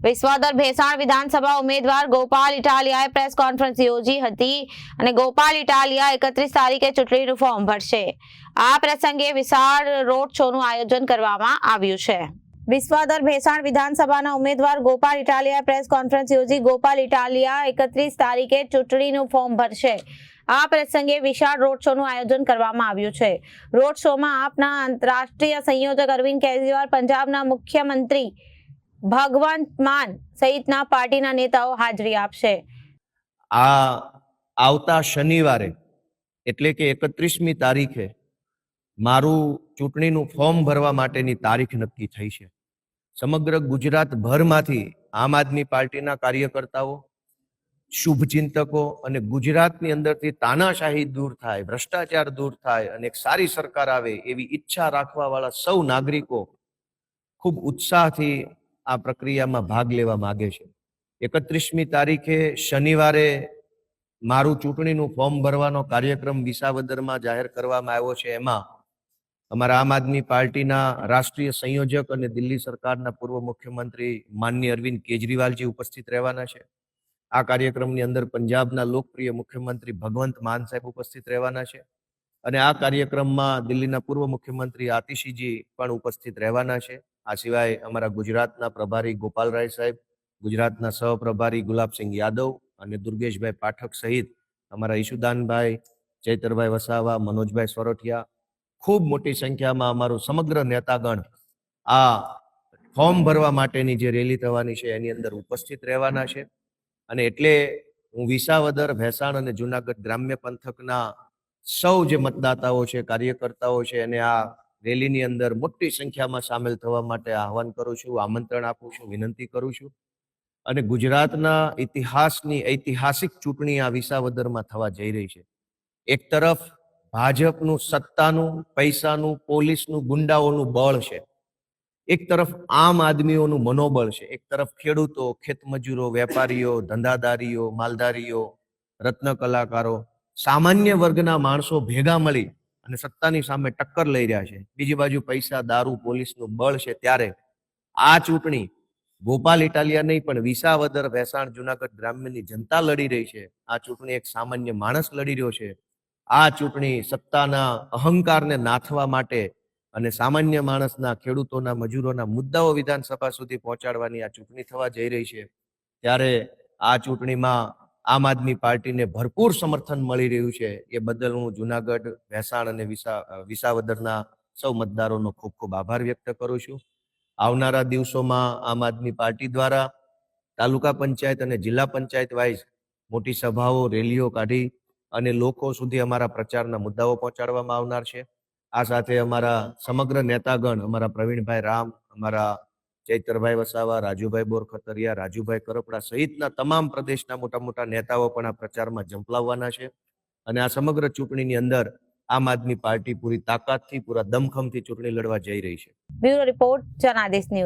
વિશ્વાદર ભેસાણ વિધાનસભા ઉમેદવાર Gopal ઇટાલિયાએ press conference યોજી હતી અને ગોપાલ ઇટાલિયા 31 તારીખે ચૂંટણીનું ફોર્મ ભરશે। આ પ્રસંગે વિશાળ રોડ શોનું આયોજન કરવામાં આવ્યું છે। વિશ્વાદર ભેસાણ વિધાનસભાના ઉમેદવાર ગોપાલ ઇટાલિયાએ પ્રેસ કોન્ફરન્સ યોજી ગોપાલ ઇટાલિયા 31 તારીખે ચૂંટણીનું ફોર્મ ભરશે। આ પ્રસંગે વિશાળ રોડ શોનું આયોજન કરવામાં આવ્યું છે। રોડ શોમાં આપના આંતરરાષ્ટ્રીય સંયોજક અરવિંદ કેજરીવાલ, પંજાબના મુખ્યમંત્રી ભગવંત માન સહિતના પાર્ટીના નેતાઓ હાજરી આપશે। આવતા શનિવારે એટલે કે 31મી તારીખે મારું ચૂંટણીનું ફોર્મ ભરવા માટેની તારીખ નક્કી થઈ છે। સમગ્ર ગુજરાતભરમાંથી આમ આદમી પાર્ટીના કાર્યકર્તાઓ, શુભચિંતકો અને ગુજરાતની અંદરથી તાનાશાહી દૂર થાય, ભ્રષ્ટાચાર દૂર થાય અને એક સારી સરકાર આવે એવી ઈચ્છા રાખવાવાળા સૌ નાગરિકો ખૂબ ઉત્સાહથી આ પ્રક્રિયામાં ભાગ લેવા માંગે છે। 31મી તારીખે શનિવારે મારું ચૂંટણીનું ફોર્મ ભરવાનો કાર્યક્રમ વિસાવદરમાં જાહેર કરવામાં આવ્યો છે। એમાં અમારા આમ આદમી પાર્ટીના રાષ્ટ્રીય સંયોજક અને દિલ્હી સરકારના પૂર્વ મુખ્યમંત્રી માનનીય અરવિંદ કેજરીવાલજી ઉપસ્થિત રહેવાના છે। આ કાર્યક્રમની અંદર પંજાબના લોકપ્રિય મુખ્યમંત્રી ભગવંત માન સાહેબ ઉપસ્થિત રહેવાના છે અને આ કાર્યક્રમમાં દિલ્હીના પૂર્વ મુખ્યમંત્રી આતિશીજી પણ ઉપસ્થિત રહેવાના છે। આ સિવાય અમારા ગુજરાતના પ્રભારી ગોપાલરાય સાહેબ, ગુજરાતના સહપ્રભારી ગુલાબસિંહ યાદવ અને દુર્ગેશભાઈ પાઠક સહિત અમારા ઈશુદાનભાઈ, ચૈતરભાઈ વસાવા, મનોજભાઈ સોરઠિયા, ખૂબ મોટી સંખ્યામાં અમારું સમગ્ર નેતાગણ આ ફોર્મ ભરવા માટેની જે રેલી થવાની છે એની અંદર ઉપસ્થિત રહેવાના છે। અને એટલે હું વિસાવદર, ભેસાણ અને જુનાગઢ ગ્રામ્ય પંથકના સૌ જે મતદાતાઓ છે, કાર્યકર્તાઓ છે એને આ રેલીની અંદર મોટી સંખ્યામાં સામેલ થવા માટે આહવાન કરું છું, આમંત્રણ આપું છું, વિનંતી કરું છું। અને ગુજરાતના ઇતિહાસની ઐતિહાસિક ચૂંટણી આ વિસાવદરમાં થવા જઈ રહી છે। એક તરફ ભાજપનું સત્તાનું, પૈસાનું, પોલીસનું, ગુંડાઓનું બળ છે, એક તરફ આમ આદમીઓનું મનોબળ છે, એક તરફ ખેડૂતો, ખેતમજૂરો, વેપારીઓ, ધંધાદારીઓ, માલધારીઓ, રત્ન કલાકારો, સામાન્ય વર્ગના માણસો ભેગા મળી અને સત્તાની સામે ટક્કર લઈ રહ્યા છે। બીજી બાજુ પૈસા, દારૂ, પોલીસનું બળ છે। ત્યારે આ ચૂંટણી ગોપાલ ઇટાલિયા નહીં પણ વિસાવદર, ભેસાણ, જુનાગઢ ગ્રામ્યની જનતા લડી રહી છે। આ ચૂંટણી એક સામાન્ય માણસ લડી રહ્યો છે। આ ચૂંટણી સત્તાના અહંકારને નાથવા માટે અને સામાન્ય માણસના, ખેડૂતોના, મજૂરોના મુદ્દાઓ વિધાનસભા સુધી પહોંચાડવાની આ ચૂંટણી થવા જઈ રહી છે। ત્યારે આ ચૂંટણીમાં આમ આદમી પાર્ટીને ભરપૂર સમર્થન મળી રહ્યું છે। એ બદલ હું જુનાગઢ, ભેસાણ અને વિસાવદરના સૌ મતદારોનો ખૂબ ખૂબ આભાર વ્યક્ત કરું છું। આવનારા દિવસોમાં આમ આદમી પાર્ટી દ્વારા તાલુકા પંચાયત અને જિલ્લા પંચાયત વાઇઝ મોટી સભાઓ, રેલીઓ કાઢી અને લોકો સુધી અમારા પ્રચારના મુદ્દાઓ પહોંચાડવામાં આવનાર છે। આ સાથે અમારા સમગ્ર નેતાગણ, અમારા પ્રવીણભાઈ રામ, અમારા ચૈતરભાઈ વસાવા, રાજુભાઈ બોરખતરિયા, રાજુભાઈ કરપડા સહિતના તમામ પ્રદેશના મોટા મોટા નેતાઓ પણ આ પ્રચારમાં ઝંપલાવવાના છે। અને આ સમગ્ર ચૂંટણીની અંદર આમ આદમી પાર્ટી પૂરી તાકાતથી, પૂરા દમખમથી ચૂંટણી લડવા જઈ રહી છે। Bureau report, Janadesh news.